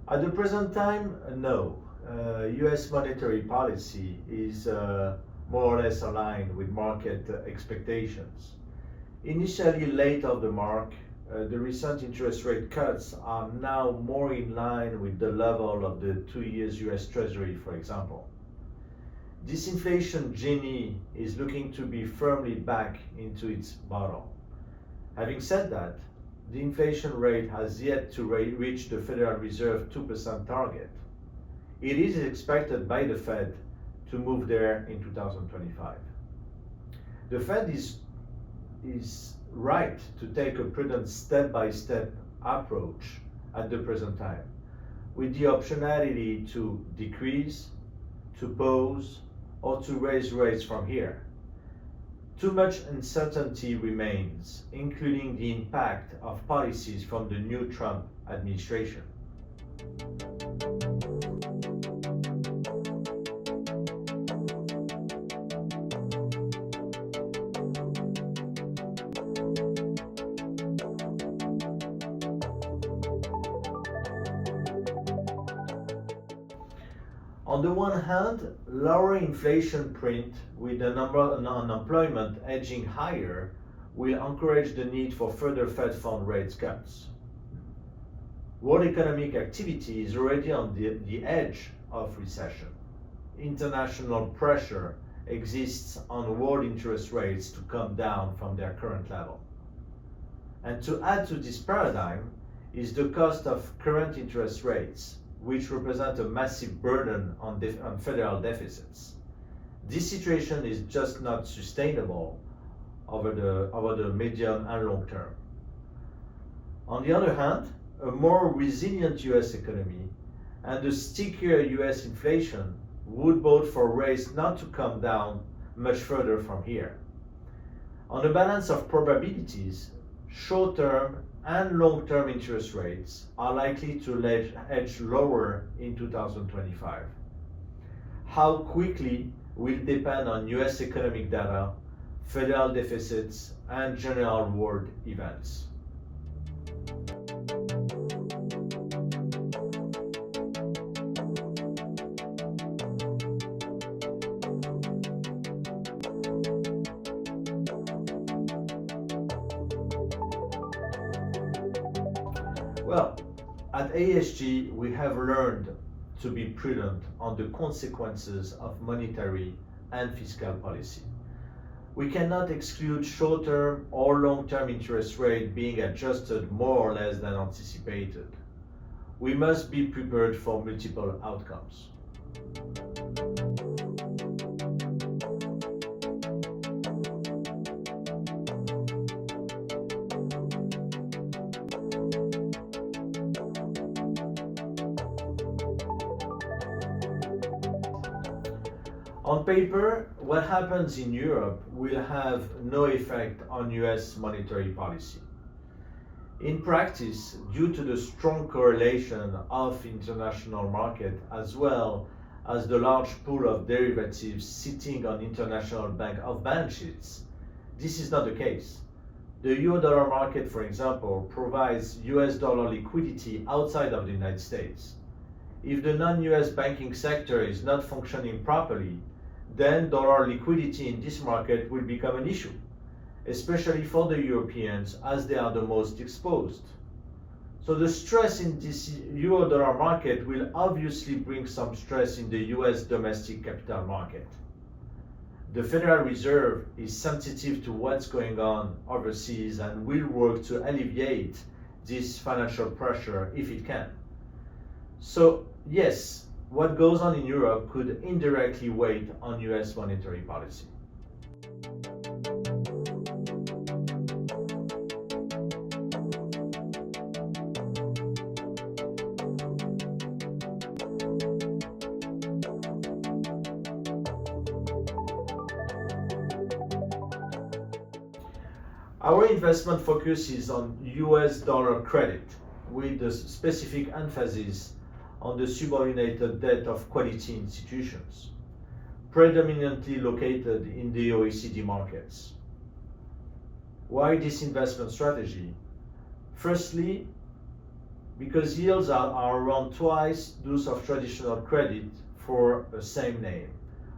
At the present time, no. US monetary policy is more or less aligned with market expectations. Initially late of the mark, the recent interest rate cuts are now more in line with the level of the 2 year US Treasury, for example. Disinflation genie is looking to be firmly back into its bottle. Having said that, the inflation rate has yet to reach the Federal Reserve 2% target. It is expected by the Fed to move there in 2025. The Fed is right to take a prudent step-by-step approach at the present time, with the optionality to decrease, to pause, or to raise rates from here. Too much uncertainty remains, including the impact of policies from the new Trump administration. On the one hand, lower inflation print with the number of unemployment edging higher will encourage the need for further Fed fund rate cuts. World economic activity is already on the edge of recession. International pressure exists on world interest rates to come down from their current level. And to add to this paradigm is the cost of current interest rates, which represent a massive burden on federal deficits. This situation is just not sustainable over the medium and long term. On the other hand, a more resilient US economy and a stickier US inflation would bode for rates not to come down much further from here. On the balance of probabilities, short-term and long-term interest rates are likely to edge lower in 2025. How quickly will depend on US economic data, federal deficits, and general world events. Well, at ASG, we have learned to be prudent on the consequences of monetary and fiscal policy. We cannot exclude short-term or long-term interest rate being adjusted more or less than anticipated. We must be prepared for multiple outcomes. On paper, what happens in Europe will have no effect on US monetary policy. In practice, due to the strong correlation of international market as well as the large pool of derivatives sitting on international balance sheets, this is not the case. The euro-dollar market, for example, provides US dollar liquidity outside of the United States. If the non-US banking sector is not functioning properly, then dollar liquidity in this market will become an issue, especially for the Europeans as they are the most exposed. So the stress in this euro-dollar market will obviously bring some stress in the US domestic capital market. The Federal Reserve is sensitive to what's going on overseas and will work to alleviate this financial pressure if it can. So yes, what goes on in Europe could indirectly weigh on US monetary policy. Our investment focuses on US dollar credit with the specific emphasis on the subordinated debt of quality institutions, predominantly located in the OECD markets. Why this investment strategy? Firstly, because yields are around twice those of traditional credit for the same name,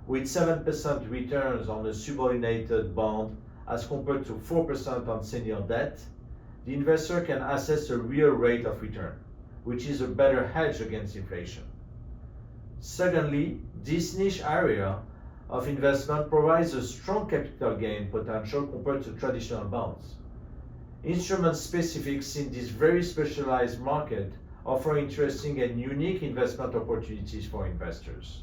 with 7% returns on a subordinated bond as compared to 4% on senior debt. The investor can assess a real rate of return, which is a better hedge against inflation. Secondly, this niche area of investment provides a strong capital gain potential compared to traditional bonds. Instruments specifics in this very specialized market offer interesting and unique investment opportunities for investors.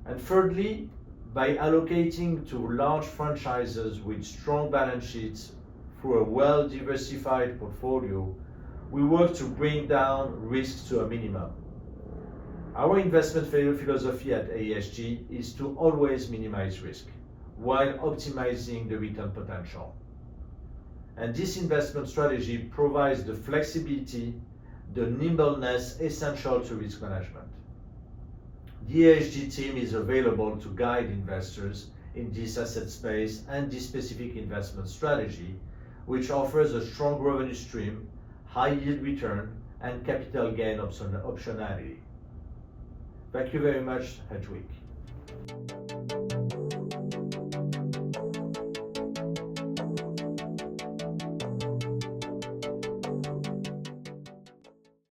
And thirdly, by allocating to large franchises with strong balance sheets through a well-diversified portfolio, we work to bring down risks to a minimum. Our investment philosophy at ASG is to always minimize risk while optimizing the return potential. And this investment strategy provides the flexibility, the nimbleness essential to risk management. The ASG team is available to guide investors in this asset space and this specific investment strategy, which offers a strong revenue stream, high yield return, and capital gain optionality. Thank you very much, Hedgeweek.